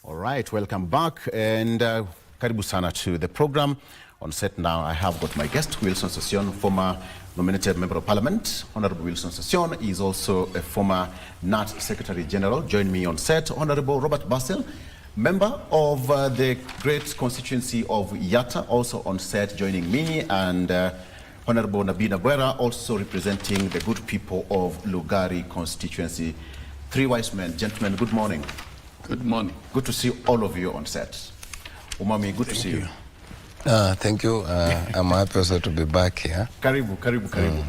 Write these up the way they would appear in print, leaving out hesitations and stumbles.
All right, welcome back and karibu sana to the program. On set now, I have got my guest, Wilson Session, former nominated member of parliament. Honorable Wilson Session is also a former NAT Secretary General. Join me on set, Honorable Robert Basil, member of the great constituency of Yatta, also on set joining me, and Honorable Nabina Guerra, also representing the good people of Lugari constituency. Three wise men. Gentlemen, good morning. Good morning. Good to see all of you on set. Umami, good to see you. Thank you. I'm happy also to be back here. Karibu.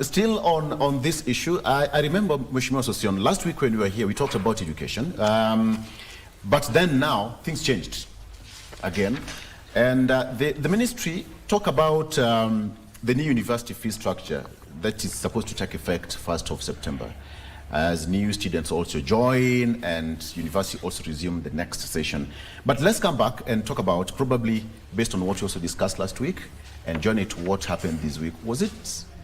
Still on this issue, I remember, Mheshimiwa Sossion, last week when we were here, we talked about education. But then now, things changed again. And the ministry talk about the new university fee structure that is supposed to take effect 1st of September. As new students also join and university also resume the next session. But let's come back and talk about, probably based on what we also discussed last week, and join it to what happened this week. Was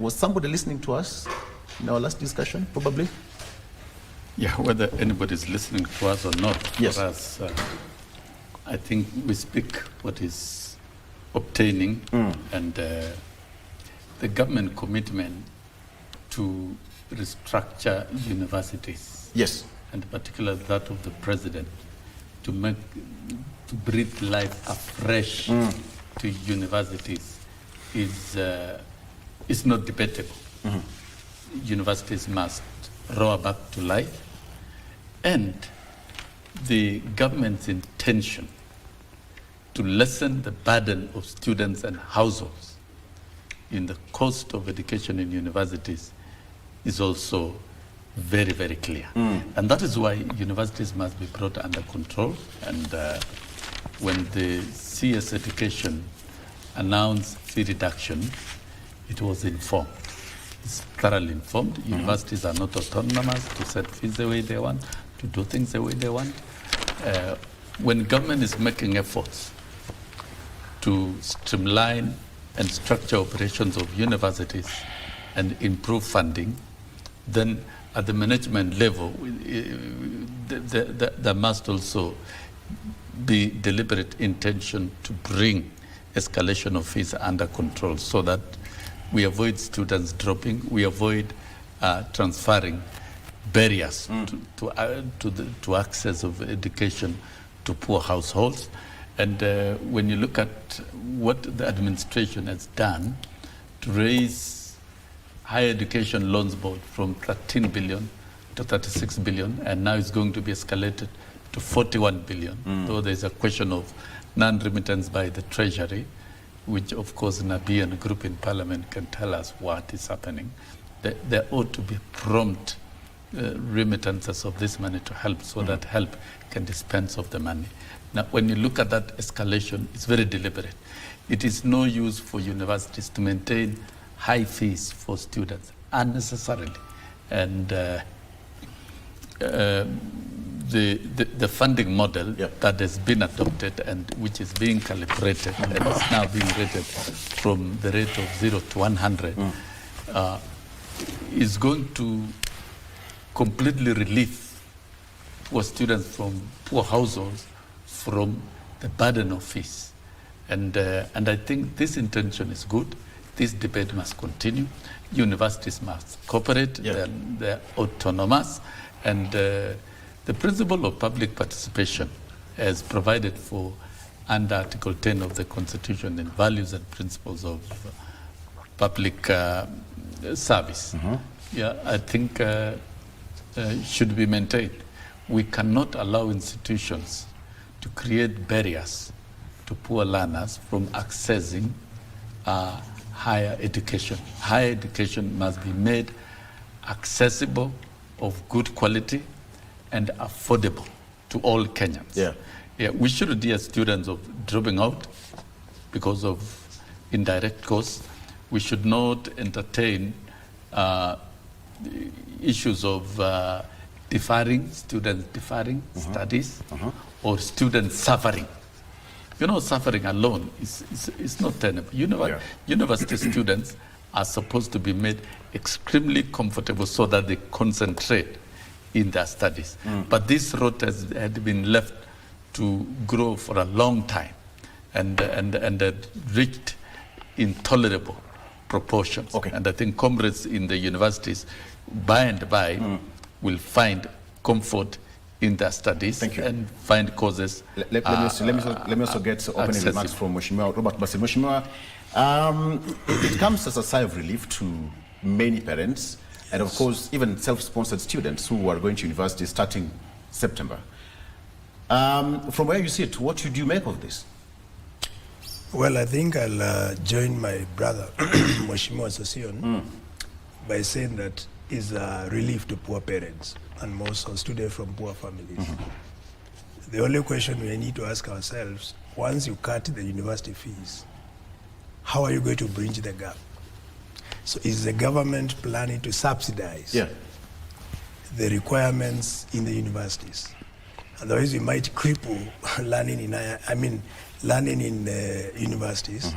somebody listening to us in our last discussion, probably? Yeah, whether anybody's listening to us or not, yes. For us, I think we speak what is obtaining, and the government commitment to restructure universities. Yes. And particularly that of the president, to breathe life afresh to universities is not debatable. Universities must roar back to life, and the government's intention to lessen the burden of students and households in the cost of education in universities is also very, very clear. And that is why universities must be brought under control. And when the CS Education announced fee reduction, it was informed. It's thoroughly informed. Universities are not autonomous to set fees the way they want, to do things the way they want. When government is making efforts to streamline and structure operations of universities and improve funding, then at the management level, there must also be deliberate intention to bring escalation of fees under control so that we avoid students dropping, we avoid transferring barriers to access of education to poor households. And when you look at what the administration has done to raise higher education loans board from 13 billion to 36 billion, and now it's going to be escalated to 41 billion, though there's a question of non-remittance by the Treasury, which of course Nabi and a group in Parliament can tell us what is happening. There ought to be prompt remittances of this money to help, so that help can dispense of the money. Now, when you look at that escalation, it's very deliberate. It is no use for universities to maintain high fees for students unnecessarily, and the funding model that has been adopted and which is being calibrated and is now being rated from the rate of 0 to 100 is going to completely relieve poor students from poor households from the burden of fees, and I think this intention is good. This debate must continue. Universities must cooperate. They're autonomous. And the principle of public participation as provided for under Article 10 of the Constitution and values and principles of public service, I think should be maintained. We cannot allow institutions to create barriers to poor learners from accessing higher education. Higher education must be made accessible, of good quality, and affordable to all Kenyans. We shouldn't hear students of dropping out because of indirect costs. We should not entertain issues of students deferring studies, or students suffering. You know, suffering alone is not tenable. University students are supposed to be made extremely comfortable so that they concentrate in their studies. But this rot had been left to grow for a long time and had reached intolerable proportions. Okay. And I think comrades in the universities, by and by, will find comfort in their studies. Thank you. And find causes. Let me also get opening remarks from Mheshimiwa Robert Basi. Mheshimiwa, it comes as a sigh of relief to many parents, and of course even self-sponsored students who are going to university starting September. From where you sit, what should you make of this? Well, I think I'll join my brother, Mheshimiwa Sosion, by saying that it's a relief to poor parents and most of students from poor families. The only question we need to ask ourselves, once you cut the university fees, how are you going to bridge the gap? So is the government planning to subsidize the requirements in the universities? Otherwise, we might cripple learning in universities.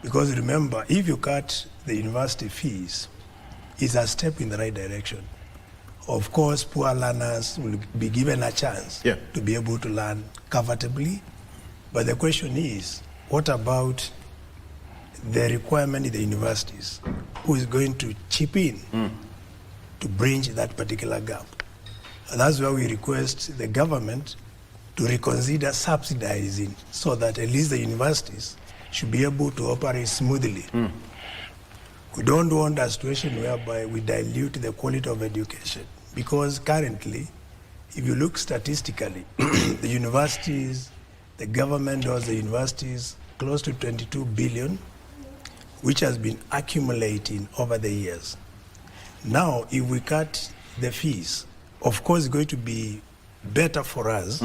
Because remember, if you cut the university fees, it's a step in the right direction. Of course, poor learners will be given a chance to be able to learn comfortably. But the question is, what about the requirement in the universities? Who is going to chip in to bridge that particular gap? And that's why we request the government to reconsider subsidizing so that at least the universities should be able to operate smoothly. We don't want a situation whereby we dilute the quality of education, because currently, if you look statistically, the universities, the government owes the universities close to 22 billion, which has been accumulating over the years. Now, if we cut the fees, of course, it's going to be better for us.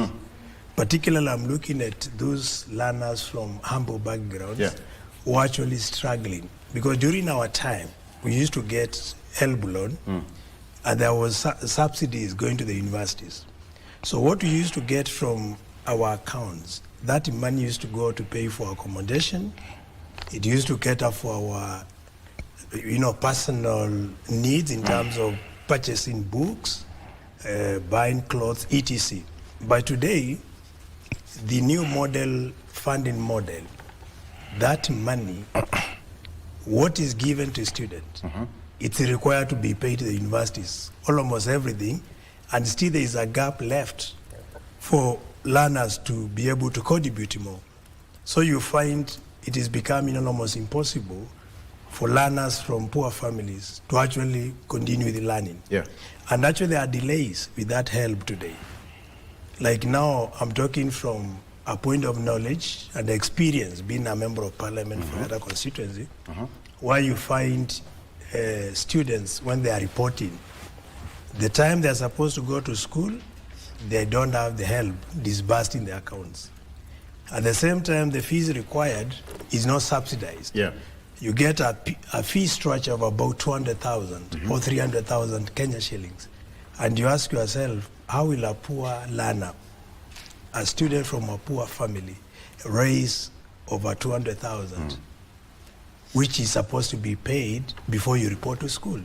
Particularly, I'm looking at those learners from humble backgrounds who are actually struggling. Because during our time, we used to get help loan, and there was subsidies going to the universities. So what we used to get from our accounts, that money used to go to pay for accommodation. It used to cater for our, personal needs in terms of purchasing books, buying clothes, etc. But today, the new funding model, that money, what is given to students, it's required to be paid to the universities, almost everything, and still there is a gap left for learners to be able to contribute more. So you find it is becoming almost impossible for learners from poor families to actually continue with the learning. And actually there are delays with that help today. Like now, I'm talking from a point of knowledge and experience, being a member of parliament for another constituency, where you find students, when they are reporting, the time they're supposed to go to school, they don't have the help disbursed in their accounts. At the same time, the fees required is not subsidized. You get a fee structure of about 200,000 or 300,000 Kenya shillings. And you ask yourself, how will a poor learner, a student from a poor family, raise over 200,000, which is supposed to be paid before you report to school?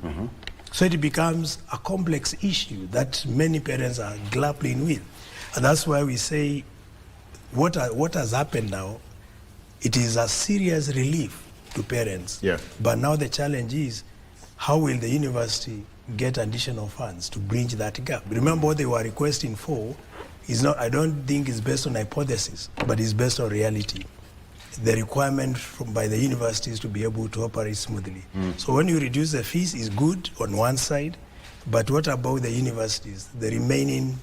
So it becomes a complex issue that many parents are grappling with. And that's why we say, what has happened now, it is a serious relief to parents. But now the challenge is, how will the university get additional funds to bridge that gap? Remember, what they were requesting for is not, I don't think it's based on hypothesis, but it's based on reality. The requirement by the universities to be able to operate smoothly. So when you reduce the fees, is good on one side, but what about the universities? The remaining,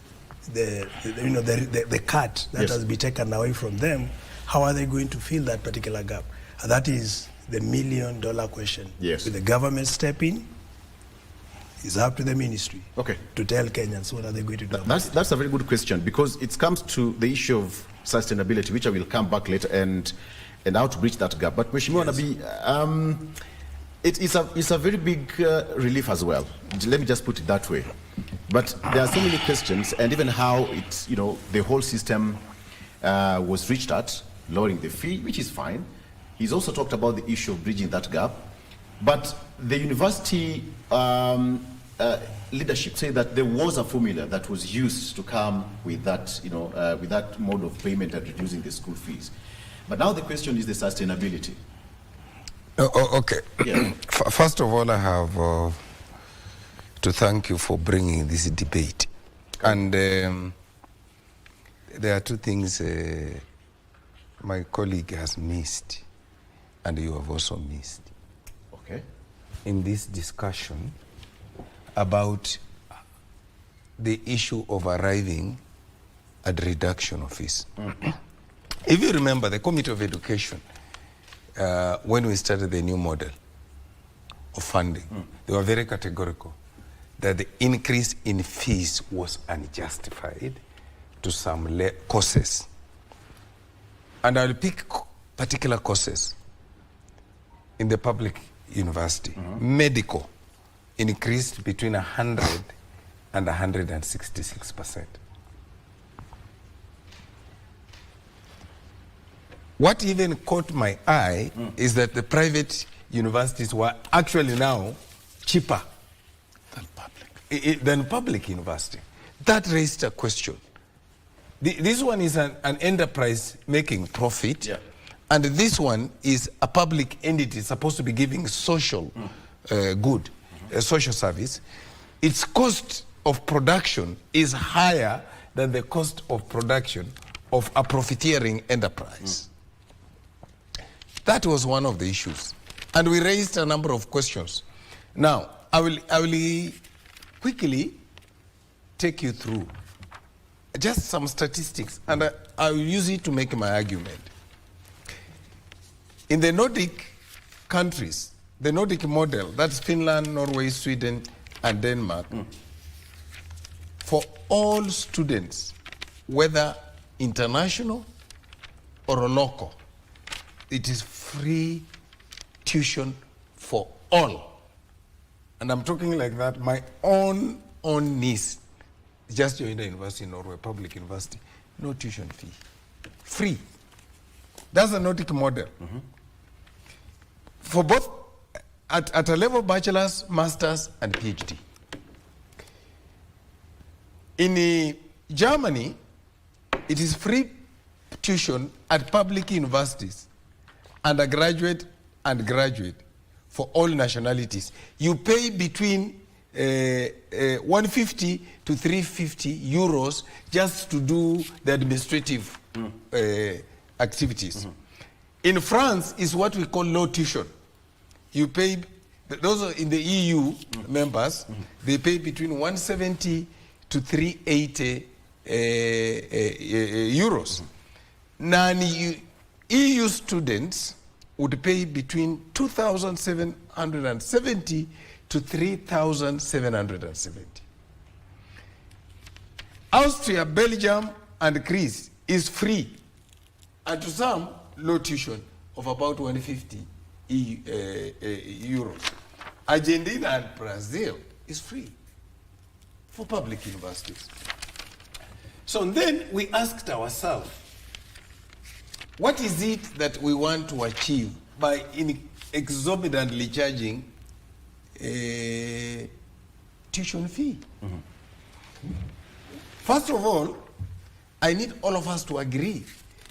the cut that has been taken away from them, how are they going to fill that particular gap? And that is the $1 million question. Will the government step in? It's up to the ministry to tell Kenyans what are they going to do. That's a very good question, because it comes to the issue of sustainability, which I will come back later, and how to bridge that gap. But Mheshimiwa Nabii, it's a very big relief as well. Let me just put it that way. But there are so many questions, and even how it's, the whole system was reached at, lowering the fee, which is fine. He's also talked about the issue of bridging that gap. But the university leadership say that there was a formula that was used to come with that, with that mode of payment and reducing the school fees. But now the question is the sustainability. Okay. Yeah. First of all, I have to thank you for bringing this debate. And there are two things my colleague has missed, and you have also missed. Okay. In this discussion about the issue of arriving at reduction of fees. If you remember, the Committee of Education, when we started the new model of funding, they were very categorical that the increase in fees was unjustified to some courses. And I'll pick particular courses in the public university. Medical increased between 100 and 166%. What even caught my eye is that the private universities were actually now cheaper than public university. That raised a question. This one is an enterprise making profit, and this one is a public entity supposed to be giving social good, social service. Its cost of production is higher than the cost of production of a profiteering enterprise. That was one of the issues. And we raised a number of questions. Now, I will quickly take you through just some statistics, and I will use it to make my argument. In the Nordic countries, the Nordic model, that's Finland, Norway, Sweden, and Denmark, for all students, whether international or local, it is free tuition for all. And I'm talking like that. My own niece just joined the university in Norway, public university, no tuition fee, free. That's the Nordic model. For both at a level bachelor's, master's, and PhD. In Germany, it is free tuition at public universities, undergraduate and graduate, for all nationalities. You pay between 150 to 350 euros just to do the administrative activities. In France, is what we call low tuition. You pay, those are in the EU members, they pay between 170 to 380 euros. Non-EU students would pay between 2,770 to 3,770. Austria, Belgium, and Greece is free, and to some, low tuition of about 150 euros. Argentina and Brazil is free for public universities. So then we asked ourselves, what is it that we want to achieve by exorbitantly charging a tuition fee? First of all, I need all of us to agree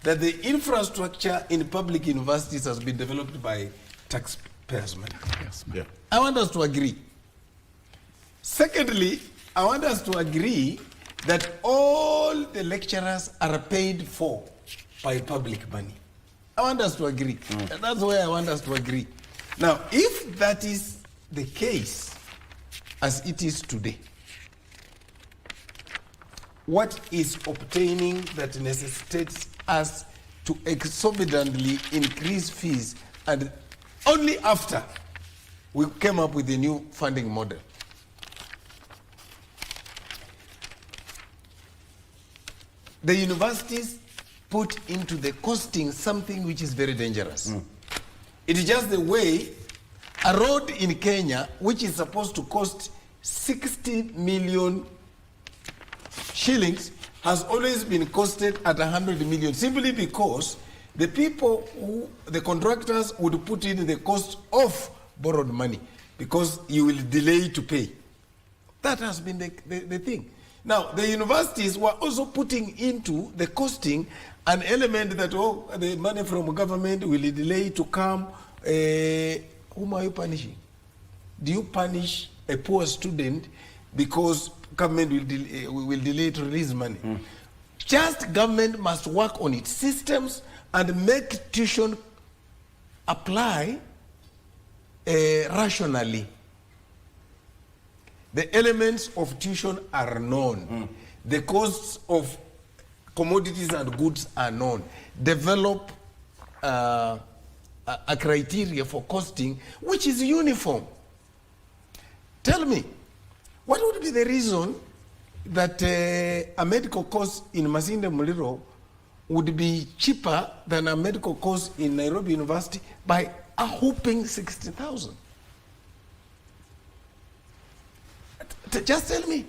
that the infrastructure in public universities has been developed by taxpayers' money. Yes. Yeah. I want us to agree. Secondly, I want us to agree that all the lecturers are paid for by public money. I want us to agree. And that's where I want us to agree. Now, if that is the case, as it is today, what is obtaining that necessitates us to exorbitantly increase fees, and only after we came up with a new funding model? The universities put into the costing something which is very dangerous. It is just the way a road in Kenya, which is supposed to cost 60 million shillings, has always been costed at 100 million, simply because the people the contractors would put in the cost of borrowed money, because you will delay to pay. That has been the thing. Now, the universities were also putting into the costing an element that, oh, the money from government will delay to come. Whom are you punishing? Do you punish a poor student because government will delay to release money? Just government must work on its systems and make tuition apply rationally. The elements of tuition are known. The costs of commodities and goods are known. Develop a criteria for costing which is uniform. Tell me, what would be the reason that a medical course in Masinde Muliro would be cheaper than a medical course in Nairobi University by a whopping 60,000? Just tell me.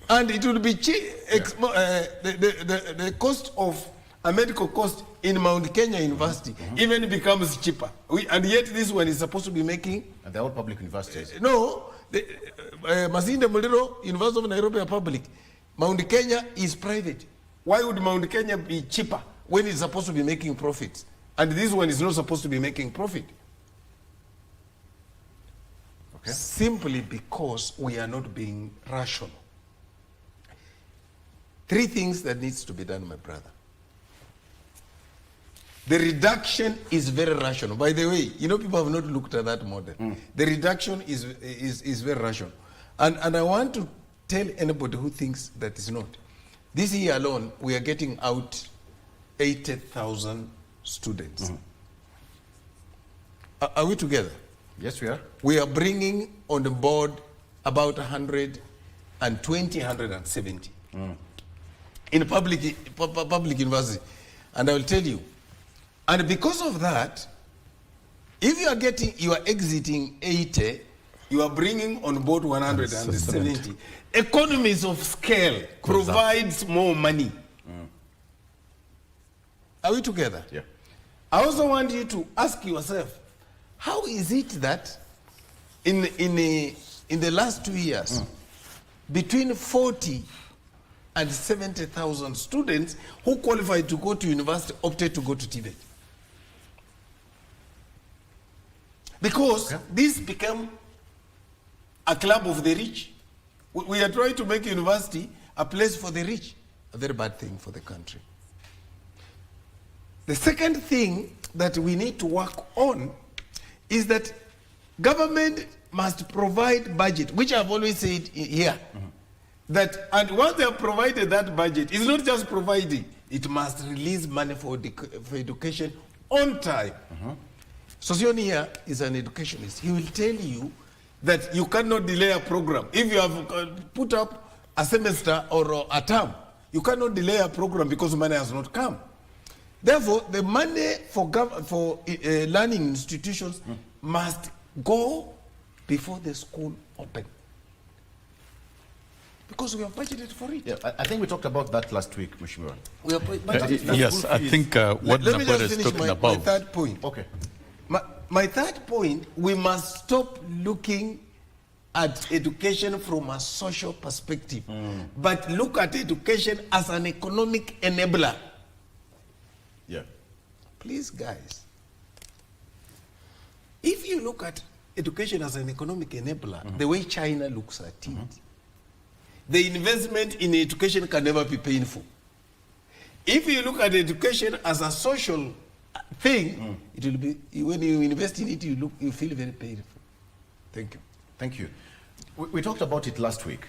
And it would be cheap. The cost of a medical cost in Mount Kenya University even becomes cheaper. And yet this one is supposed to be making... And they're all public universities. No. Masinde Muliro, University of Nairobi are public. Mount Kenya is private. Why would Mount Kenya be cheaper when it's supposed to be making profits? And this one is not supposed to be making profit. Okay. Simply because we are not being rational. Three things that needs to be done, my brother. The reduction is very rational. By the way, you know, people have not looked at that model. The reduction is very rational. And I want to tell anybody who thinks that is not. This year alone, we are getting out 80,000 students. Are we together? Yes, we are. We are bringing on the board about 120, 170 in public university. And I will tell you, and because of that, if you are exiting 80, you are bringing on board 170. Economies of scale provides more money. Are we together? Yeah. I also want you to ask yourself, how is it that in the last 2 years, between 40 and 70,000 students who qualified to go to university opted to go to TVET? Because this became a club of the rich. We are trying to make university a place for the rich. A very bad thing for the country. The second thing that we need to work on is that government must provide budget, which I've always said here. That, and once they have provided that budget, it's not just providing, it must release money for education on time. Sosioni here is an educationist. He will tell you that you cannot delay a program. If you have put up a semester or a term, you cannot delay a program because money has not come. Therefore, the money for learning institutions must go before the school open. Because we have budgeted for it. Yeah, I think we talked about that last week, Mheshimiwa. Yes, I think what Nabor is talking about. My third point. Okay. My third point, we must stop looking at education from a social perspective, but look at education as an economic enabler. Yeah. Please, guys, if you look at education as an economic enabler, the way China looks at it, the investment in education can never be painful. If you look at education as a social thing, it will be, when you invest in it, you feel very painful. Thank you. Thank you. We talked about it last week.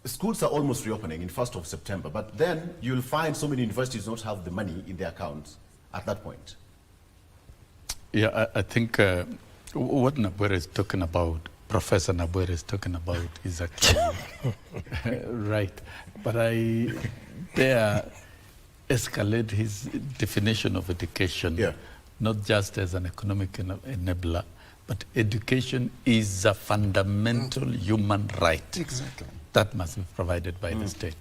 Schools are almost reopening in 1st of September, but then you'll find so many universities don't have the money in their accounts at that point. Yeah, I think what Nabor is talking about, Professor Nabor is talking about, is actually right. But I dare escalate his definition of education, not just as an economic enabler, but education is a fundamental human right. Exactly. That must be provided by the state.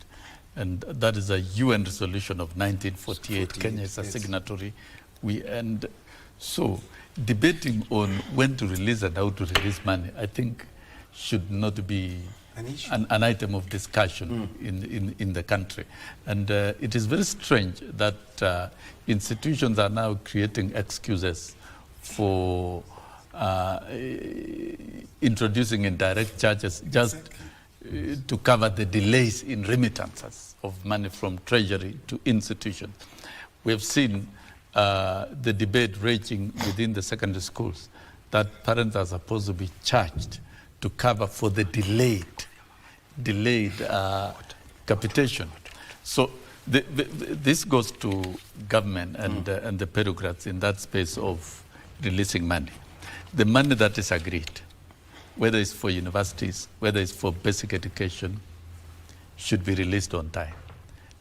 And that is a UN resolution of 1948. Kenya is a signatory. And so debating on when to release and how to release money, I think should not be An issue. an item of discussion in the country. And it is very strange that institutions are now creating excuses for introducing indirect charges just to cover the delays in remittances of money from Treasury to institutions. We have seen the debate raging within the secondary schools that parents are supposed to be charged to cover for the delayed capitation. So this goes to government and the bureaucrats in that space of releasing money. The money that is agreed, whether it's for universities, whether it's for basic education, should be released on time.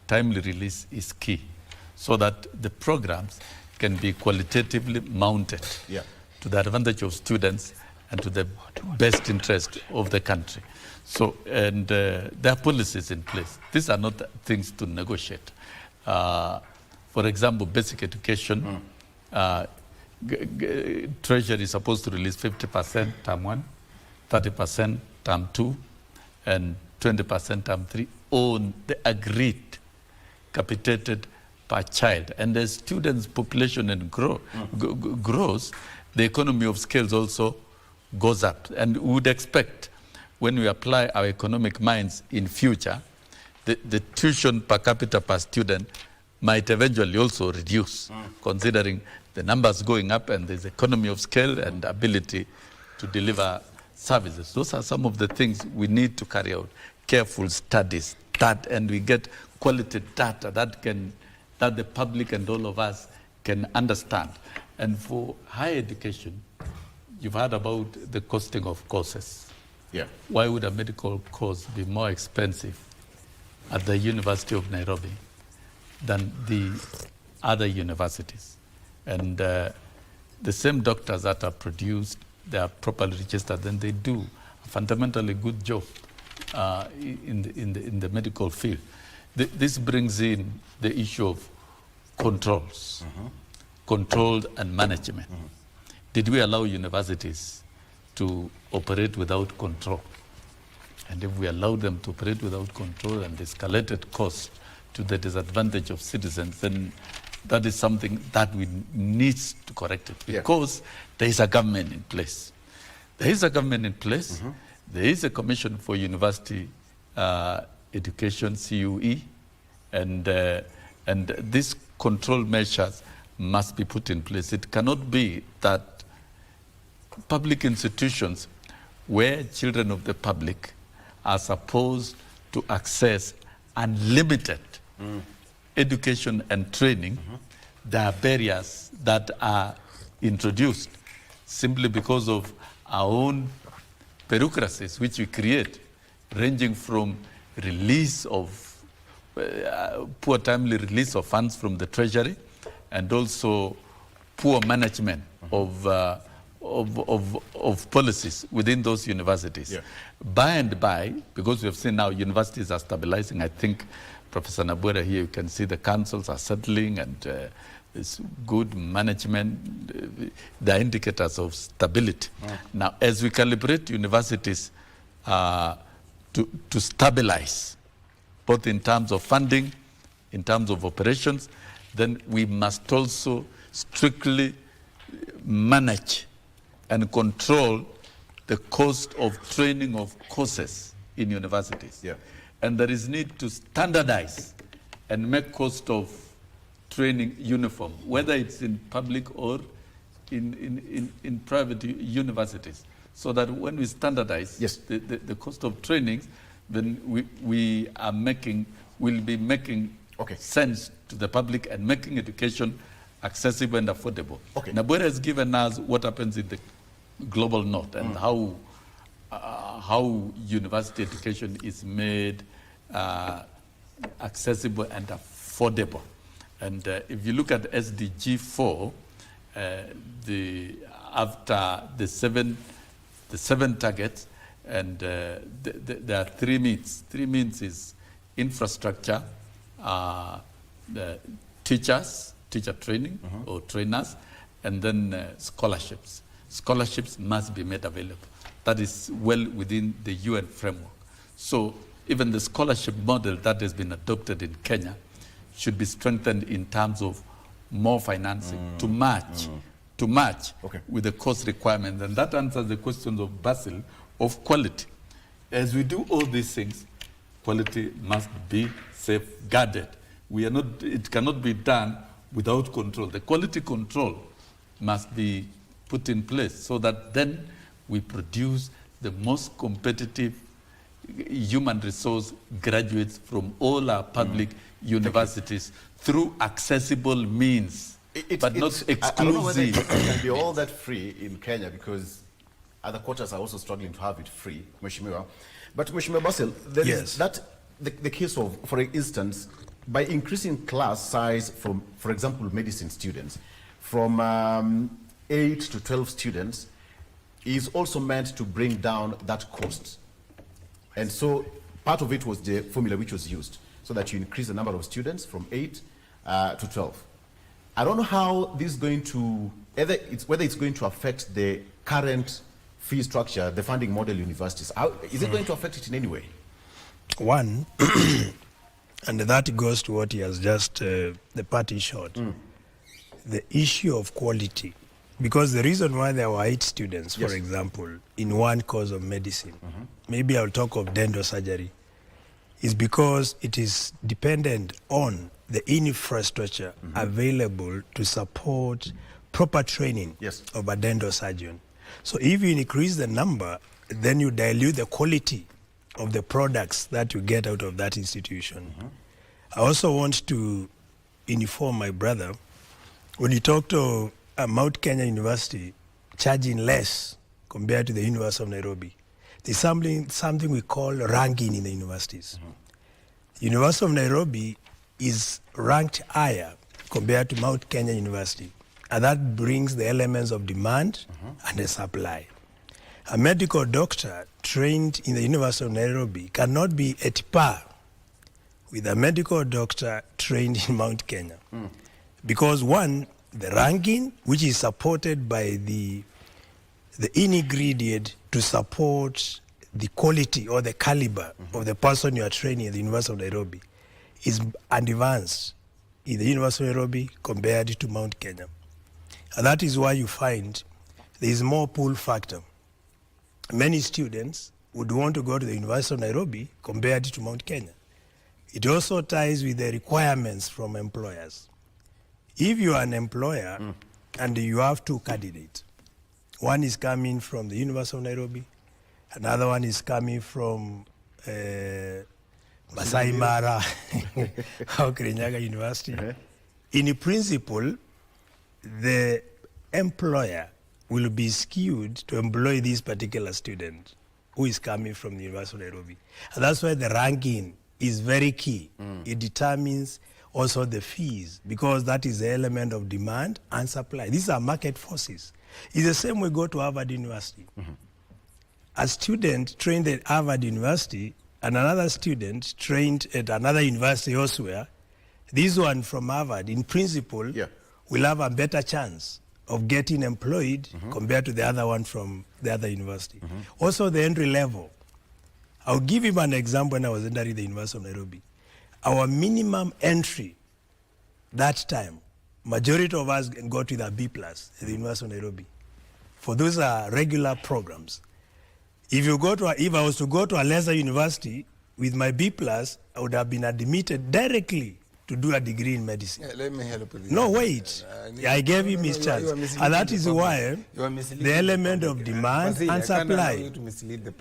Timely release is key so that the programs can be qualitatively mounted to the advantage of students and to the best interest of the country. So, and there are policies in place. These are not things to negotiate. For example, basic education, Treasury is supposed to release 50% term 1, 30% term 2, and 20% term 3 on the agreed capitated per child. And as students' population and grows, the economy of scales also goes up. And we would expect when we apply our economic minds in future, the tuition per capita per student might eventually also reduce, considering the numbers going up and there's economy of scale and ability to deliver services. Those are some of the things we need to carry out careful studies, and we get quality data that the public and all of us can understand. And for higher education, you've heard about the costing of courses. Yeah. Why would a medical course be more expensive at the University of Nairobi than the other universities? And the same doctors that are produced, they are properly registered, then they do a fundamentally good job in the medical field. This brings in the issue of controls, controlled and management. Did we allow universities to operate without control? And if we allowed them to operate without control and escalated costs to the disadvantage of citizens, then that is something that we need to correct it, because there is a government in place. There is a government in place. There is a Commission for University Education, CUE, and these control measures must be put in place. It cannot be that public institutions where children of the public are supposed to access unlimited education and training, there are barriers that are introduced simply because of our own bureaucracies which we create, ranging from release of poor timely release of funds from the Treasury, and also poor management of policies within those universities. By and by, because we have seen now universities are stabilizing, I think Professor Nabwera here, you can see the councils are settling and it's good management, the indicators of stability. Now, as we calibrate universities to stabilize, both in terms of funding, in terms of operations, then we must also strictly manage and control the cost of training of courses in universities. And there is need to standardize and make cost of training uniform, whether it's in public or in private universities, so that when we standardize the cost of training, then we'll be making sense to the public and making education accessible and affordable. Nabwera has given us what happens in the global north and how university education is made accessible and affordable. And if you look at SDG 4, after the seven targets, and there are three means. Three means is infrastructure, the teacher training or trainers, and then scholarships. Scholarships must be made available. that is well within the UN framework. So even the scholarship model that has been adopted in Kenya should be strengthened in terms of more financing to match Okay. with the cost requirements. And that answers the questions of Basil of quality. As we do all these things, quality must be safeguarded. It cannot be done without control. The quality control must be put in place so that then we produce the most competitive human resource graduates from all our public universities through accessible means, but not exclusive. I don't know whether it can be all that free in Kenya, because other quarters are also struggling to have it free, Mheshimiwa. But Mheshimiwa Basil, there is that the case of, for instance, by increasing class size from, for example, medicine students, from 8 to 12 students, is also meant to bring down that cost. And so part of it was the formula which was used, so that you increase the number of students from 8 to 12. I don't know how this is going to, whether it's going to affect the current fee structure, the funding model universities. Is it going to affect it in any way? One, and that goes to what he has just, the party shot, the issue of quality. Because the reason why there were 8 students, for example, in one course of medicine, maybe I'll talk of dental surgery, is because it is dependent on the infrastructure available to support proper training of a dental surgeon. So if you increase the number, then you dilute the quality of the products that you get out of that institution. I also want to inform my brother, when you talk to Mount Kenya University charging less compared to the University of Nairobi, there's something we call ranking in the universities. University of Nairobi is ranked higher compared to Mount Kenya University, and that brings the elements of demand and the supply. A medical doctor trained in the University of Nairobi cannot be at par with a medical doctor trained in Mount Kenya. Because one, the ranking, which is supported by the ingredient to support the quality or the caliber of the person you are training at the University of Nairobi, is advanced in the University of Nairobi compared to Mount Kenya. And that is why you find there is more pull factor. Many students would want to go to the University of Nairobi compared to Mount Kenya. It also ties with the requirements from employers. If you are an employer and you have 2 candidates, one is coming from the University of Nairobi, another one is coming from Masai Mara or Kirinyaga University. In principle, the employer will be skewed to employ this particular student who is coming from the University of Nairobi. And that's why the ranking is very key. It determines also the fees, because that is the element of demand and supply. These are market forces. It's the same way we go to Harvard University. A student trained at Harvard University and another student trained at another university elsewhere, this one from Harvard, in principle, will have a better chance of getting employed compared to the other one from the other university. Also the entry level. I'll give him an example. When I was entering the University of Nairobi, our minimum entry that time, majority of us got with a B+ at the University of Nairobi. For those are regular programs. If I was to go to a lesser university with my B+, I would have been admitted directly to do a degree in medicine. Let me help with this. No, wait. I gave him his chance. And that is why the element of demand and supply.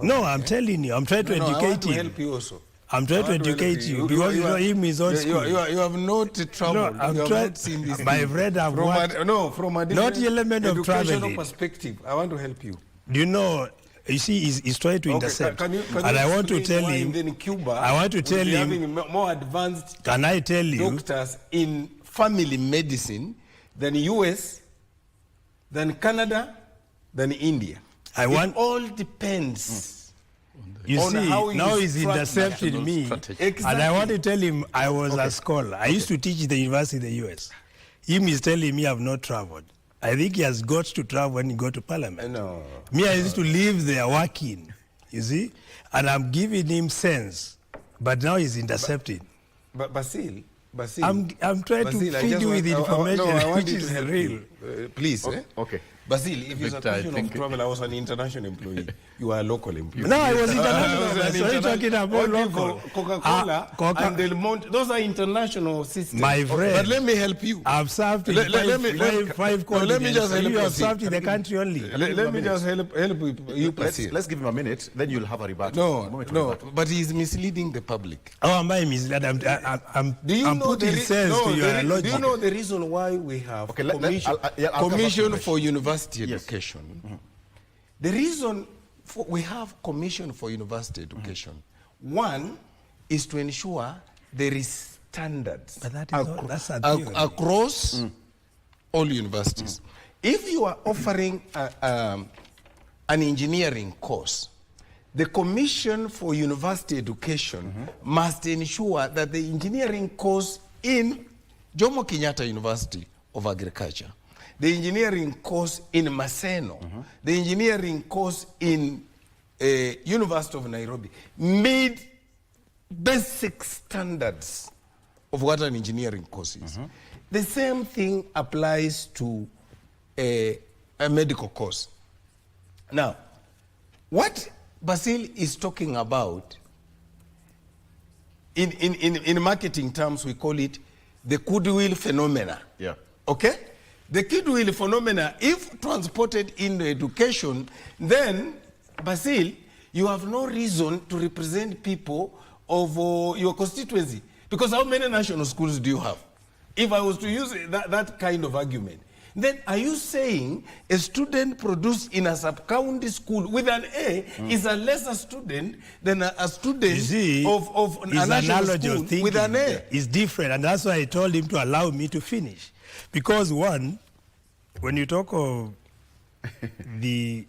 No, I'm telling you, I'm trying to educate you. Help you also. I'm trying to educate you because you know him is old school. You have not traveled. No, I'm trying. My friend, I've worked. From a different not the element of traveling perspective. I want to help you. Do you know? You see, he's trying to intercept. Can you and I want to tell him. In Cuba, I want to tell him. Having more advanced. Can I tell you? Doctors in family medicine than US, than Canada, than India. It all depends. You see, now he's intercepting me. Exactly. And I want to tell him I was a scholar. I used to teach at the university in the US. Him is telling me I've not traveled. I think he has got to travel when he go to parliament. No. Me, I used to live there working, you see, and I'm giving him sense, but now he's intercepting. But Basil, I'm trying to feed you with information which is real. Please, Okay. Basil, if it's a Victor, I question of think- travel, I was an international employee. You are a local employee. No, I was international. I was an So you're talking about working local. for Coca-Cola and Del Monte. Those are international systems. My friend. But let me help you. I've served in Let five no, let me continents. just help You have Basil. served in the country only. Let me just help you, Basil. Let's give him a minute, then you'll have a rebuttal. A moment to No, rebuttal. but he's misleading the public. Oh, am I misled? I'm Do you I'm know putting the sense to your do logic. you know the reason why we have Okay, I'll commission, come back to commission the for university Yes. education? The reason we have commission for university education, one is to ensure there is standards But that is all- that's a theory. across all universities. If you are offering an engineering course, the Commission for University Education must ensure that the engineering course in Jomo Kenyatta University of Agriculture, the engineering course in Maseno, the engineering course in University of Nairobi meet basic standards of what an engineering course is. The same thing applies to a medical course. Now, what Basil is talking about, in marketing terms, we call it the goodwill phenomena. Yeah. Okay? The goodwill phenomena, if transported in education, then, Basil, you have no reason to represent people of your constituency. Because how many national schools do you have? If I was to use that kind of argument, then are you saying a student produced in a sub-county school with an A is a lesser student than a student You see, of a his national analogy of school thinking with an A? is different, and that's why I told him to allow me to finish. Because one, when you talk of the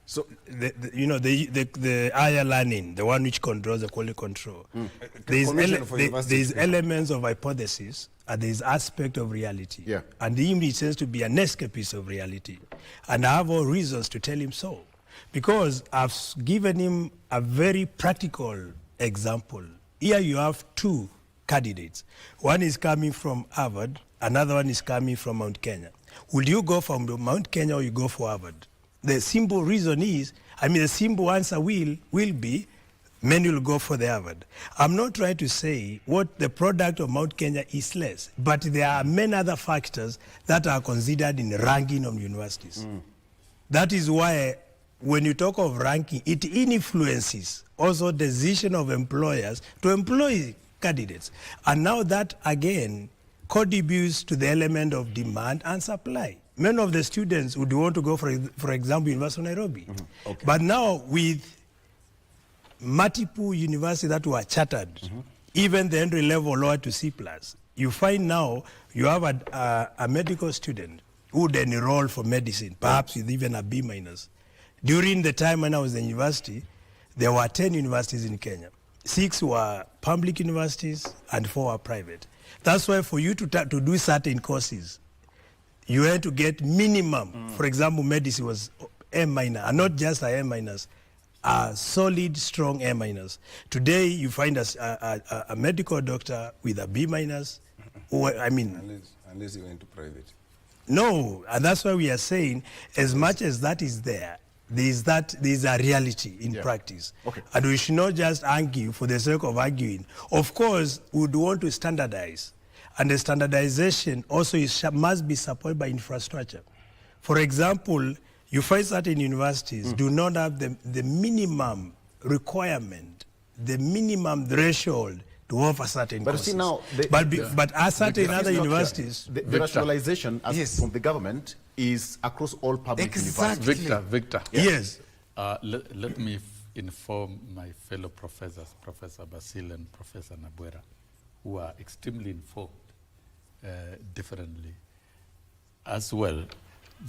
the higher learning, the one which controls the quality control, there's elements of hypothesis and there's aspect of reality. Yeah. And him, he says to be an escapist of reality. And I have all reasons to tell him so. Because I've given him a very practical example. Here you have two candidates. One is coming from Harvard, another one is coming from Mount Kenya. Will you go from Mount Kenya or you go for Harvard? The simple reason is, the simple answer will be, many will go for the Harvard. I'm not trying to say what the product of Mount Kenya is less, but there are many other factors that are considered in ranking of universities. That is why when you talk of ranking, it influences also decision of employers to employ candidates. And now that, again, contributes to the element of demand and supply. Many of the students would want to go, for example, University of Nairobi. Okay. But now with multiple universities that were chartered, even the entry level lower to C+, you find now you have a medical student who would enroll for medicine, perhaps with even a B-. During the time when I was in university, there were 10 universities in Kenya. 6 were public universities and 4 were private. That's why for you to do certain courses, you had to get minimum. For example, medicine was A-, and not just a A-, a solid, strong A-. Today, you find a medical doctor with a B-, unless you went to private. No, and that's why we are saying, as much as that is there, there's a reality in practice. Okay. And we should not just argue for the sake of arguing. Of course, we would want to standardize. And the standardization also must be supported by infrastructure. For example, you find certain universities do not have the minimum requirement, the minimum threshold to offer certain But courses. see now, but as certain other universities, the rationalization from the government is across all public universities. Victor. yes. Let me inform my fellow professors, Professor Basil and Professor Nabuera, who are extremely informed differently as well,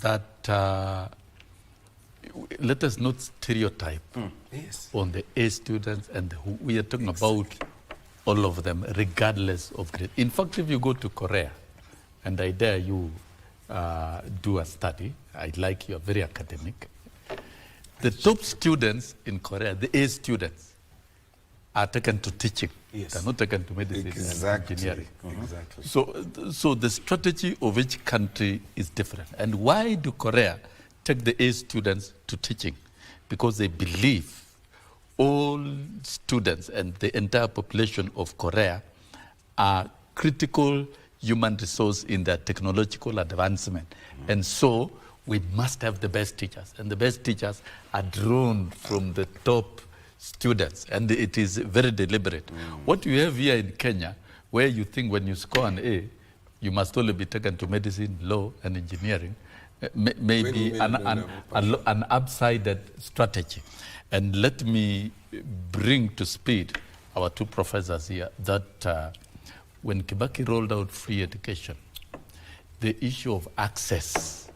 that let us not stereotype on the A students, and we are talking about all of them, regardless of grade. In fact, if you go to Korea, and I dare you, do a study. I like you're very academic. The top students in Korea, the A students, are taken to teaching. Yes. They're not taken to medicine and engineering. Exactly. So the strategy of each country is different. And why do Korea take the A students to teaching? Because they believe all students and the entire population of Korea are critical human resource in their technological advancement. And so we must have the best teachers. And the best teachers are drawn from the top students. And it is very deliberate. What you have here in Kenya, where you think when you score an A, you must only be taken to medicine, law, and engineering, may be an upsided strategy. And let me bring to speed our two professors here that when Kibaki rolled out free education, the issue of access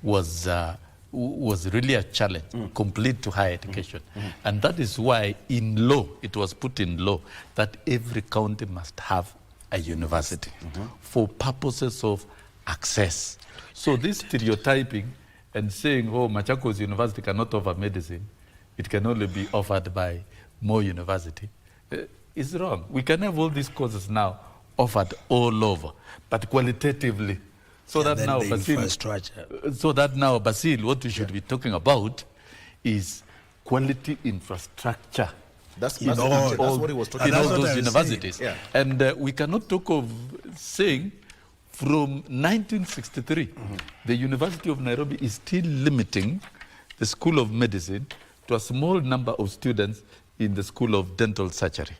was really a challenge, complete to higher education. And that is why in law, it was put in law that every county must have a university for purposes of access. So this stereotyping and saying, oh, Machakos University cannot offer medicine, it can only be offered by more university, is wrong. We can have all these courses now offered all over, but qualitatively. So that now, Basil, what we should be talking about is quality infrastructure. That's what he was talking in about. all those universities. Yeah. And we cannot talk of saying from 1963, the University of Nairobi is still limiting the School of Medicine to a small number of students in the School of Dental Surgery.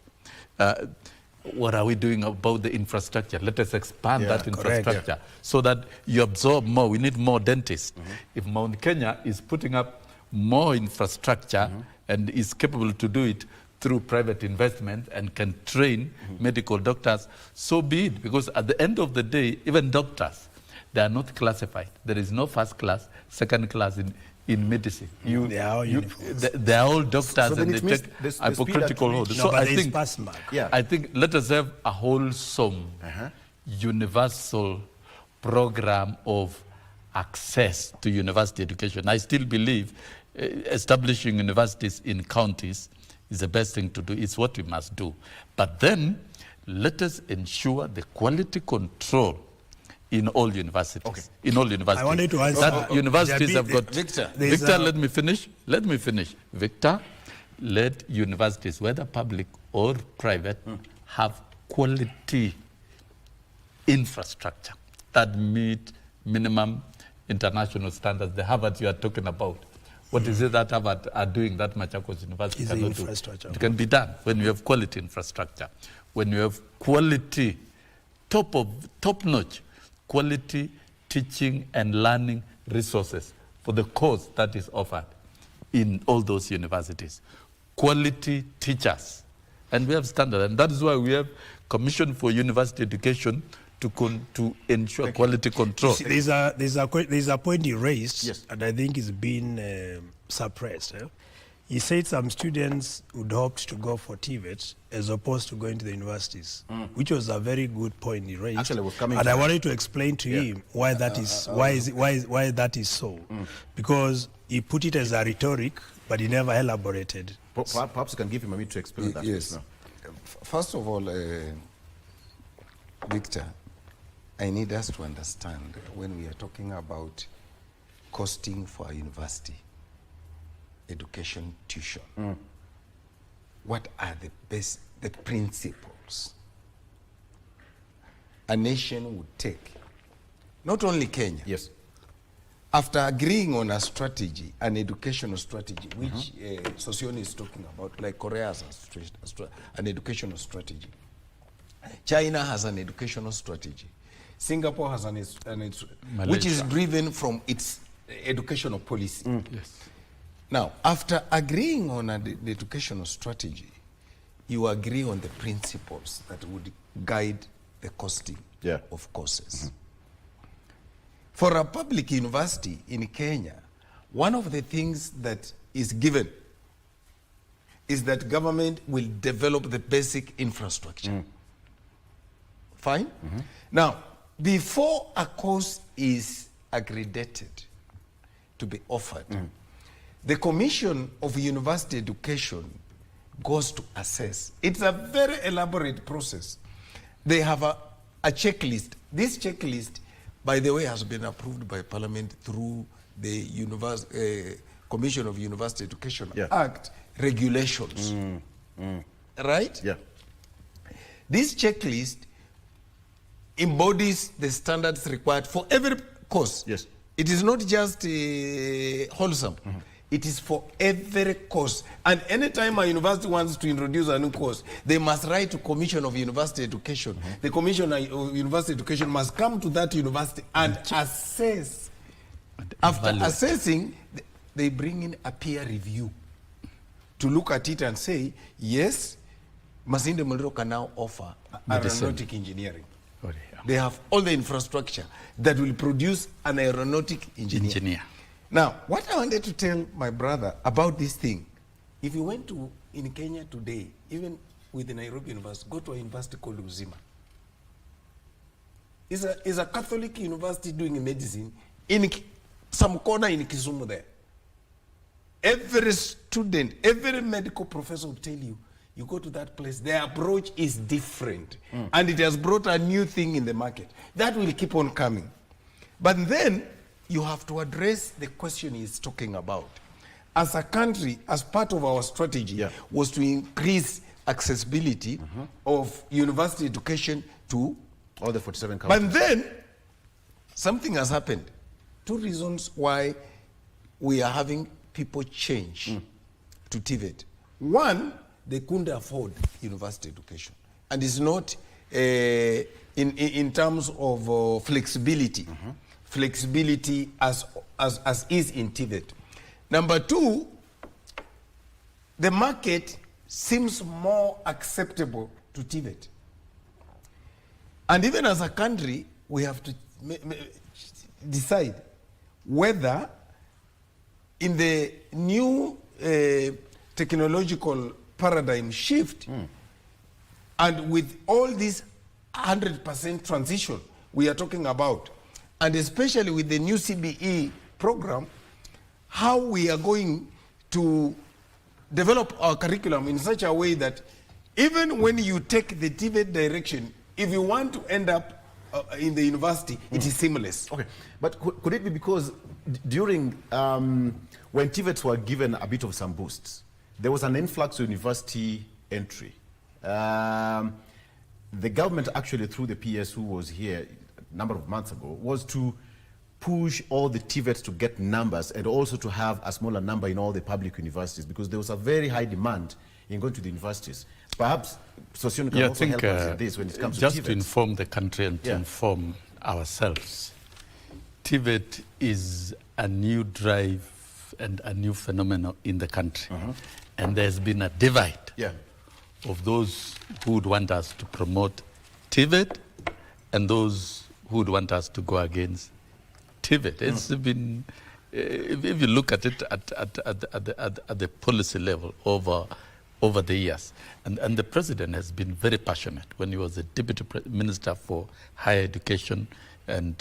What are we doing about the infrastructure? Let us expand that infrastructure so that you absorb more. We need more dentists. If Mount Kenya is putting up more infrastructure and is capable to do it through private investment and can train medical doctors, so be it. Because at the end of the day, even doctors, they are not classified. There is no first class, second class in medicine. They are all doctors, so and they take hypocritical oath. So I think let us have a wholesome, universal program of access to university education. I still believe establishing universities in counties is the best thing to do. It's what we must do. But then let us ensure the quality control in all universities. Okay. In all universities. I wanted to answer. That universities have got... Victor, let me finish. Let me finish. Victor, let universities, whether public or private, have quality infrastructure that meet minimum international standards. The Harvard you are talking about. What is it that Harvard are doing that Machakos University cannot do? It can be done when you have quality infrastructure, when you have quality, top-notch, quality teaching and learning resources for the course that is offered in all those universities. Quality teachers. And we have standards. And that is why we have Commission for University Education to ensure quality control. See, there's a point he raised, and I think it's been suppressed. He said some students would opt to go for TVET as opposed to going to the universities, which was a very good point he raised. Actually, was coming and I wanted to explain to him why that is why that is so, because he put it as a rhetoric, but he never elaborated. Perhaps you can give him a minute to explain that. Yes. No. First of all, Victor, I need us to understand when we are talking about costing for a university education tuition, what are the principles a nation would take, not only Kenya. Yes. After agreeing on a strategy, an educational strategy, which Sosyon is talking about, like Korea has an educational strategy. China has an educational strategy. Singapore has which is driven from its educational policy. Yes. Now, after agreeing on the educational strategy, you agree on the principles that would guide the costing of courses. For a public university in Kenya, one of the things that is given is that government will develop the basic infrastructure. Fine? Now, before a course is accredited to be offered, the Commission of University Education goes to assess. It's a very elaborate process. They have a checklist. This checklist, by the way, has been approved by Parliament through the Commission of University Education Act regulations. Right? Yeah. This checklist embodies the standards required for every course. Yes. It is not just wholesome. It is for every course. And anytime a university wants to introduce a new course, they must write to Commission of University Education. The Commission of University Education must come to that university and assess. After assessing, they bring in a peer review to look at it and say, yes, Masinde Muliro can now offer aeronautic engineering. They have all the infrastructure that will produce an aeronautic engineer. Now, what I wanted to tell my brother about this thing, if you went to in Kenya today, even with the Nairobi University, go to a university called Uzima. It's a Catholic university doing medicine in some corner in Kisumu there. Every student, every medical professor will tell you, you go to that place, their approach is different. And it has brought a new thing in the market. That will keep on coming. But then, you have to address the question he's talking about. As a country, as part of our strategy, was to increase accessibility of university education to all the 47 countries. But then, something has happened. 2 reasons why we are having people change to TVET. One, they couldn't afford university education. And it's not in terms of flexibility. Flexibility as is in TVET. Number 2, the market seems more acceptable to TVET. And even as a country, we have to decide whether in the new technological paradigm shift and with all this 100% transition we are talking about, and especially with the new CBE program, how we are going to develop our curriculum in such a way that even when you take the TVET direction, if you want to end up in the university, it is seamless. Okay, but could it be because during, when TVETs were given a bit of some boosts, there was an influx of university entry. The government actually, through the PS who was here a number of months ago, was to push all the TVETs to get numbers and also to have a smaller number in all the public universities because there was a very high demand in going to the universities. Perhaps Sosion can also help us in this when it comes to TVET. Just to inform the country and to inform ourselves, TVET is a new drive and a new phenomenon in the country. And there's been a divide of those who would want us to promote TVET and those who would want us to go against TVET. It's been, if you look at it at the policy level over the years, and the president has been very passionate when he was the deputy minister for higher education and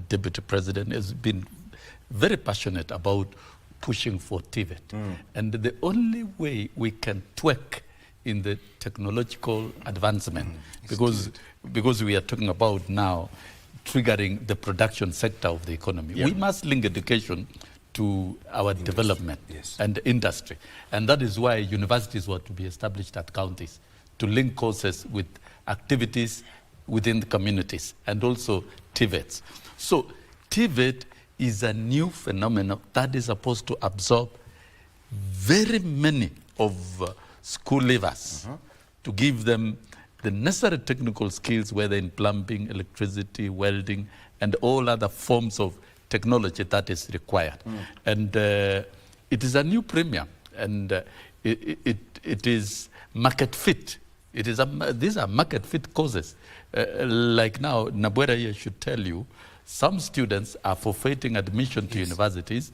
deputy president has been very passionate about pushing for TVET. And the only way we can twerk in the technological advancement, because we are talking about now triggering the production sector of the economy. We must link education to our development and industry. And that is why universities were to be established at counties to link courses with activities within the communities and also TVETs. So TVET is a new phenomenon that is supposed to absorb very many of school leavers to give them the necessary technical skills, whether in plumbing, electricity, welding, and all other forms of technology that is required. And it is a new premium, and it is market fit. These are market fit courses. Like now, Nabwera here should tell you, some students are forfeiting admission to universities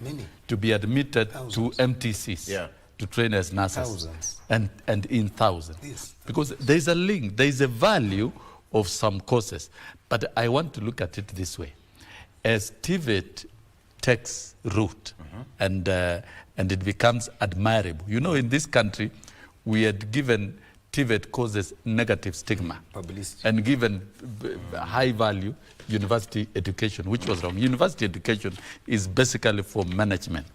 to be admitted to MTCs. To train as nurses. And in thousands. Because there is a link, there is a value of some courses. But I want to look at it this way. As TVET takes root and it becomes admirable. You know, in this country, we had given TVET causes negative stigma Publicity. and given high value university education, which was wrong. University education is basically for management.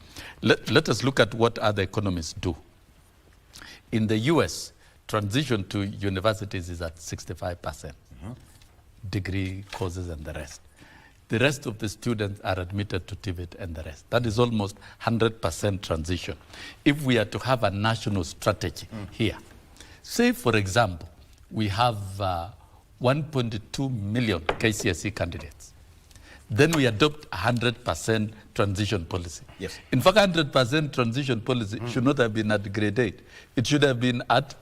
Let us look at what other economies do. In the US, transition to universities is at 65%, degree courses and the rest. The rest of the students are admitted to TVET and the rest. That is almost 100% transition. If we are to have a national strategy here, say, for example, we have 1.2 million KCSE candidates. Then we adopt 100% transition policy. Yes. In fact, 100% transition policy should not have been at grade 8. It should have been at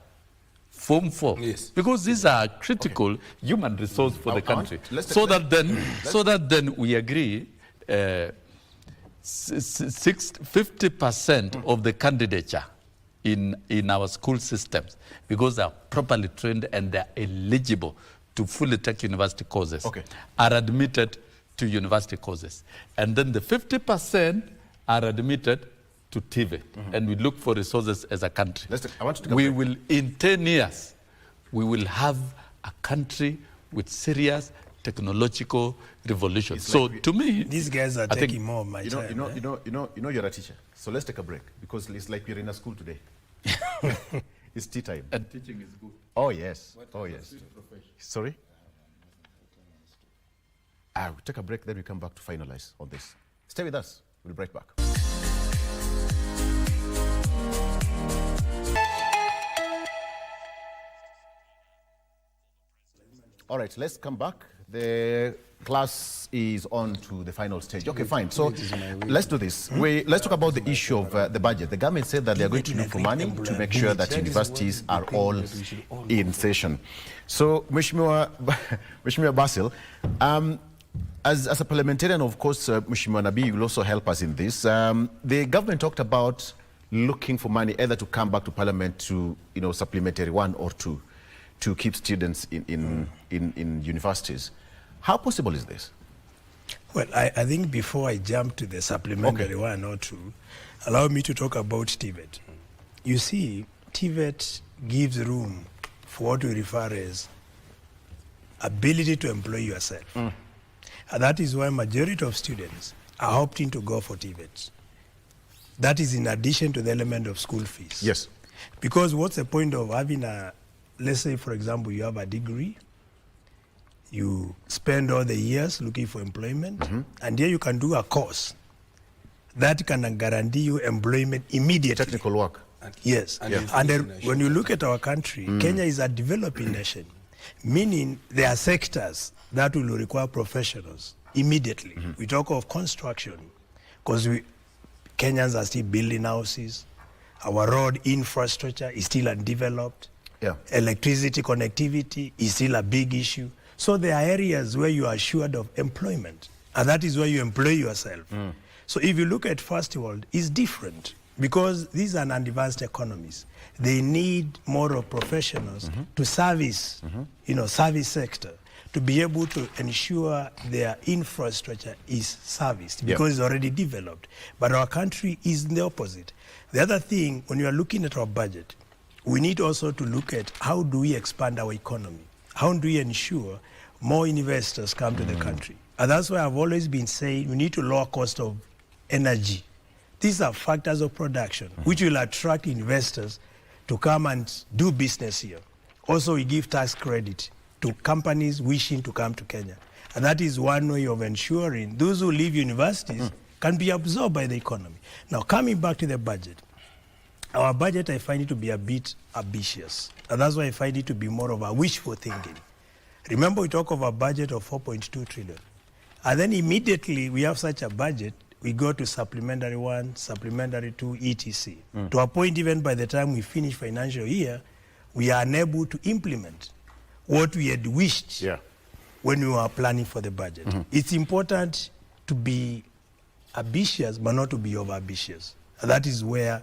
Form 4. Yes. Because these are critical human resource for the country. So that then we agree 50% of the candidature in our school systems, because they are properly trained and they are eligible to fully take university courses, are admitted to university courses. And then the 50% are admitted to TVET. And we look for resources as a country. We will, in 10 years, we will have a country with serious technological revolution. It's So like to me, These guys are taking more of my time. You're a teacher. So let's take a break, because it's like we're in a school today. It's tea time. and teaching is good. Oh, yes. Oh, yes. Sorry? We'll take a break, then we come back to finalize on this. Stay with us. We'll be right back. All right, let's come back. The class is on to the final stage. Okay, fine. So let's do this. Let's talk about the issue of the budget. The government said that they're going to look for money to make sure that universities are all in session. So, Mheshimiwa Basil, as a parliamentarian, of course, Mheshimiwa Nabi will also help us in this. The government talked about looking for money either to come back to parliament to, supplementary 1 or 2 to keep students in universities. How possible is this? Well, I think before I jump to the supplementary 1 or 2, allow me to talk about TVET. You see, TVET gives room for what we refer as ability to employ yourself. And that is why majority of students are opting to go for TVET. That is in addition to the element of school fees. Yes. Because what's the point of having let's say, for example, you have a degree, you spend all the years looking for employment, and here you can do a course that can guarantee you employment immediately. Technical work. Yes. And then when you look at our country, Kenya is a developing nation, meaning there are sectors that will require professionals immediately. We talk of construction, because Kenyans are still building houses. Our road infrastructure is still undeveloped. Yeah. Electricity connectivity is still a big issue. So there are areas where you are assured of employment, and that is where you employ yourself. So if you look at first world, it's different, because these are advanced economies. They need more of professionals to service, service sector, to be able to ensure their infrastructure is serviced, because it's already developed. But our country is the opposite. The other thing, when you are looking at our budget, we need also to look at how do we expand our economy? How do we ensure more investors come to the country? And that's why I've always been saying we need to lower cost of energy. These are factors of production which will attract investors to come and do business here. Also, we give tax credit to companies wishing to come to Kenya. And that is one way of ensuring those who leave universities can be absorbed by the economy. Now, coming back to the budget, our budget, I find it to be a bit ambitious. And that's why I find it to be more of a wishful thinking. Remember, we talk of a budget of 4.2 trillion. And then immediately we have such a budget, we go to supplementary 1, supplementary 2, etc. To a point, even by the time we finish financial year, we are unable to implement what we had wished when we were planning for the budget. It's important to be ambitious, but not to be over-ambitious. And that is where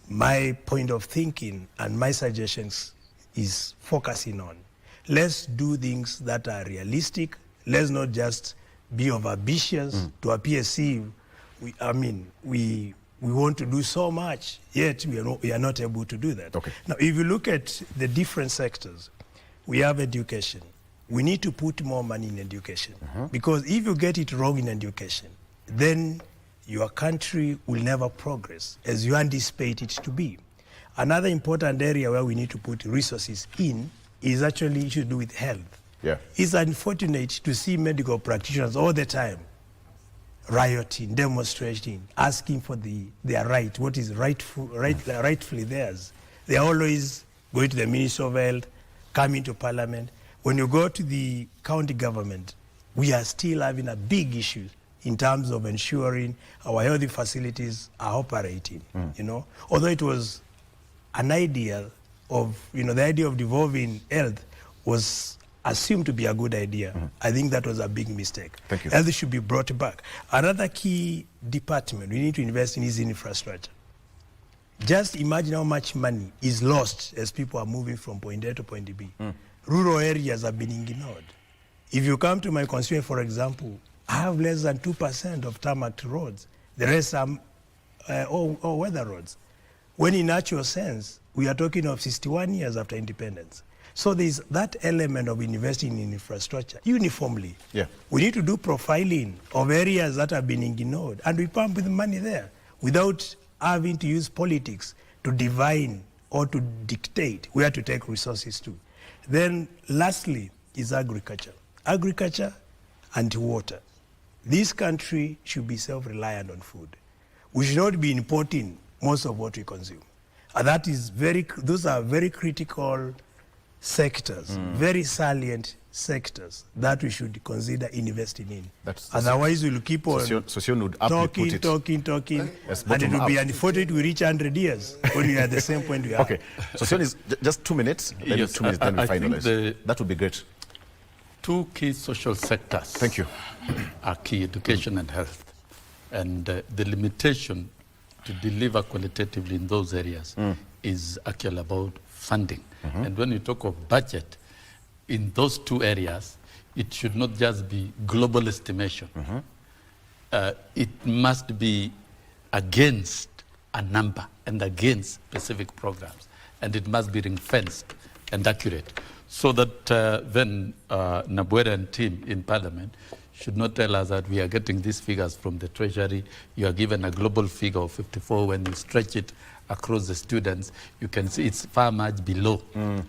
my point of thinking and my suggestions is focusing on. let's do things that are realistic. Let's not just be overambitious to appear as if we want to do so much, yet we are not able to do that. Okay. Now, if you look at the different sectors, we have education. We need to put more money in education. Because if you get it wrong in education, then your country will never progress as you anticipate it to be. Another important area where we need to put resources in is actually to do with health. Yeah. It's unfortunate to see medical practitioners all the time rioting, demonstrating, asking for their right, what is rightfully theirs. They are always going to the Ministry of Health, coming to Parliament. When you go to the county government, we are still having a big issue in terms of ensuring our healthy facilities are operating. Although it was an idea of, the idea of devolving health was assumed to be a good idea. I think that was a big mistake. Thank you. Health should be brought back. Another key department we need to invest in is infrastructure. Just imagine how much money is lost as people are moving from point A to point B. Rural areas are being ignored. If you come to my constituency, for example, I have less than 2% of tarmac roads. The rest are all weather roads. When in actual sense, we are talking of 61 years after independence. So there's that element of investing in infrastructure uniformly. Yeah. We need to do profiling of areas that have been ignored, and we pump with money there without having to use politics to divine or to dictate where to take resources to. Then lastly is agriculture. Agriculture and water. This country should be self-reliant on food. We should not be importing most of what we consume. And those are very critical sectors, very salient sectors that we should consider investing in. Otherwise, we'll keep on Sosion would aptly put it talking, as and it will bottom be up. unfortunate we reach 100 years when we are at the same point we are. Okay, Sosion is just 2 minutes, then Yes, 2 minutes, then we I think finalize. That would be great. Two key social sectors. Thank you. Are key: education and health, and the limitation to deliver qualitatively in those areas is actually about funding. And when you talk of budget in those two areas, it should not just be global estimation. It must be against a number and against specific programs, and it must be ring-fenced and accurate, so that then Nabwera and team in Parliament should not tell us that we are getting these figures from the Treasury. You are given a global figure of 54. When you stretch it across the students, you can see it's far much below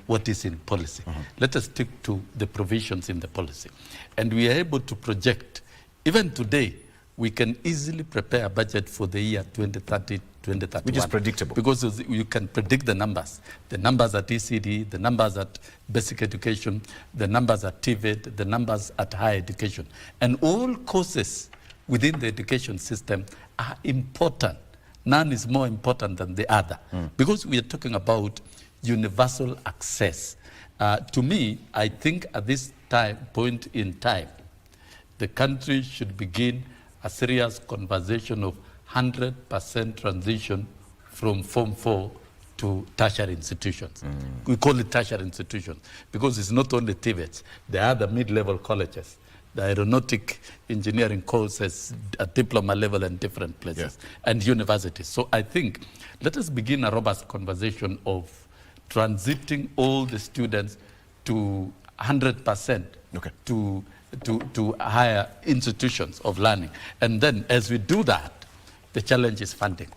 what is in policy. Let us stick to the provisions in the policy. And we are able to project, even today, we can easily prepare a budget for the year 2030, 2031. Which is predictable. Because you can predict the numbers at ECD, the numbers at basic education, the numbers at TVET, the numbers at higher education. And all courses within the education system are important. None is more important than the other. Because we are talking about universal access. To me, I think at this point in time, the country should begin a serious conversation of 100% transition from Form 4 to tertiary institutions. We call it tertiary institutions because it's not only TVETs, there are the mid-level colleges, the aeronautic engineering courses at diploma level in different places, and universities. So I think let us begin a robust conversation of transiting all the students to 100% to higher institutions of learning. And then as we do that, the challenge is funding.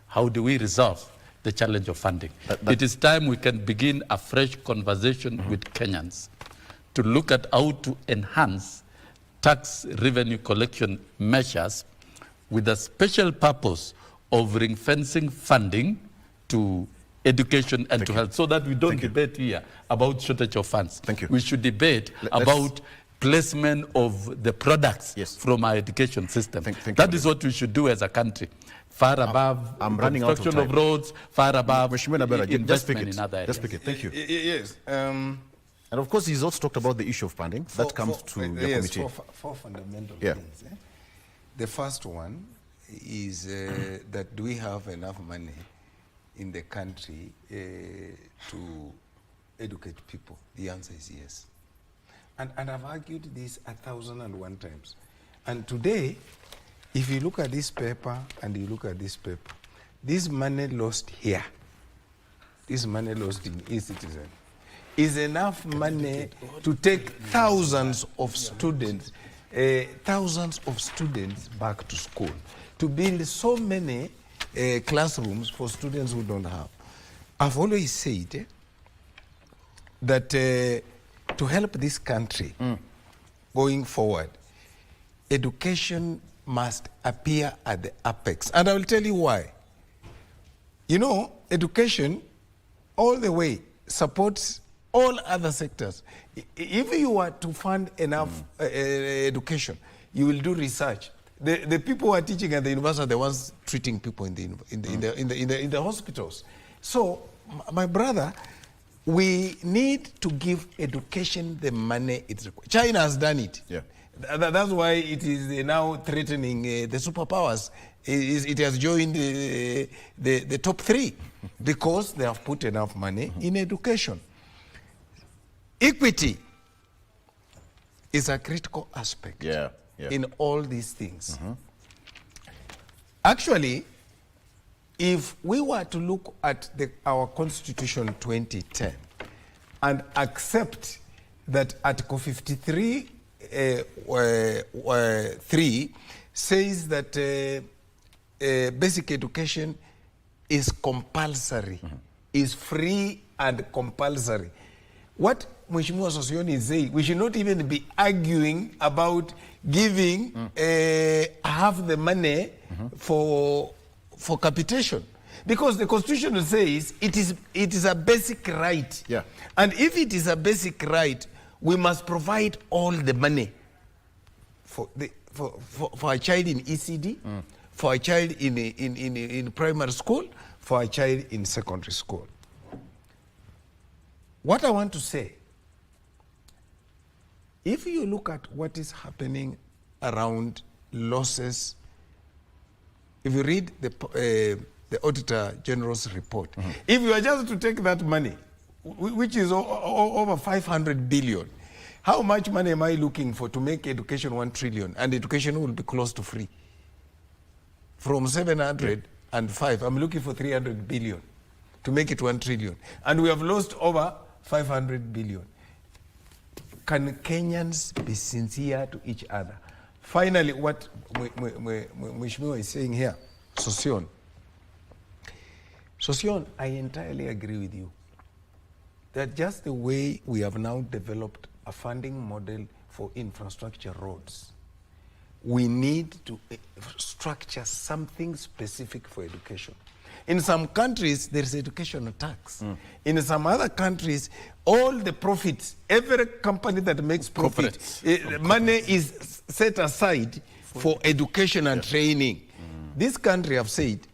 How do we resolve the challenge of funding? It is time we can begin a fresh conversation with Kenyans to look at how to enhance tax revenue collection measures with a special purpose of ring-fencing funding to education and to health, so that we don't debate here about shortage of funds. We should debate about placement of the products from our education system. That is what we should do as a country. Far above construction of roads, far above investment in other areas. Thank you. Yes. And of course, he's also talked about the issue of funding. That comes to the committee. Four fundamental things. The first one is that do we have enough money in the country to educate people? The answer is yes. And I've argued this 1,001 times. And today, if you look at this paper and you look at this paper, this money lost here, this money lost in e-citizen, is enough money to take thousands of students back to school, to build so many classrooms for students who don't have. I've always said that to help this country going forward, education must appear at the apex. And I will tell you why. You know, education all the way supports all other sectors. If you were to fund enough education, you will do research. The people who are teaching at the university are the ones treating people in the hospitals. So, my brother, we need to give education the money it's required. China has done it. Yeah. That's why it is now threatening the superpowers. It has joined the top 3 because they have put enough money in education. Equity is a critical aspect in all these things. Actually, if we were to look at our Constitution 2010 and accept that Article 53 3 says that basic education is compulsory, is free and compulsory. What Mheshimiwa Sossion is saying, we should not even be arguing about giving half the money for capitation, because the Constitution says it is a basic right. Yeah. And if it is a basic right, we must provide all the money for a child in ECD, for a child in primary school, for a child in secondary school. What I want to say, if you look at what is happening around losses, if you read the Auditor General's report, if you are just to take that money, which is over 500 billion, how much money am I looking for to make education 1 trillion? And education will be close to free. From 705, I'm looking for 300 billion to make it 1 trillion. And we have lost over 500 billion. Can Kenyans be sincere to each other? Finally, what Mheshimiwa is saying here, Sossion, I entirely agree with you that just the way we have now developed a funding model for infrastructure roads, we need to structure something specific for education. In some countries, there is educational tax. In some other countries, all the profits, every company that makes profit, money is set aside for education and training. This country have said,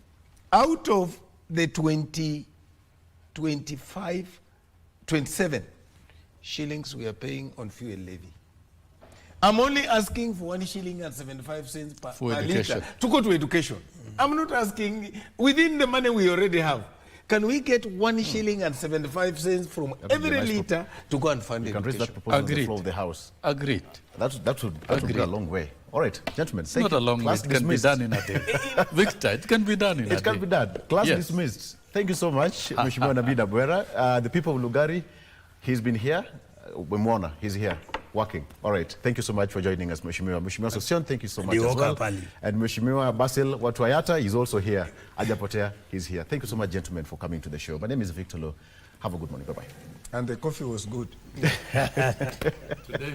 out of the 27 shillings we are paying on fuel levy, I'm only asking for 1 shilling and 75 cents per litre to go to education. I'm not asking within the money we already have. Can we get 1 shilling and 75 cents from every litre to go and fund education? You can raise that proposal on the floor of the House. Agreed. That would go a long way. All right, gentlemen. Not a long way. It can be done in a day. Victor, it can be done in a day. It can be done. Class dismissed. Thank you so much, Mheshimiwa Nabida Bwera. The people of Lugari, he's been here. Wemwona, he's here. Working. All right. Thank you so much for joining us, Mheshimiwa. Mheshimiwa Sossion, thank you so much as well. And Mheshimiwa Basil Watwayata is also here. Ajapotea, he's here. Thank you so much, gentlemen, for coming to the show. My name is Victor Lo. Have a good morning. Bye-bye. And the coffee was good. Today.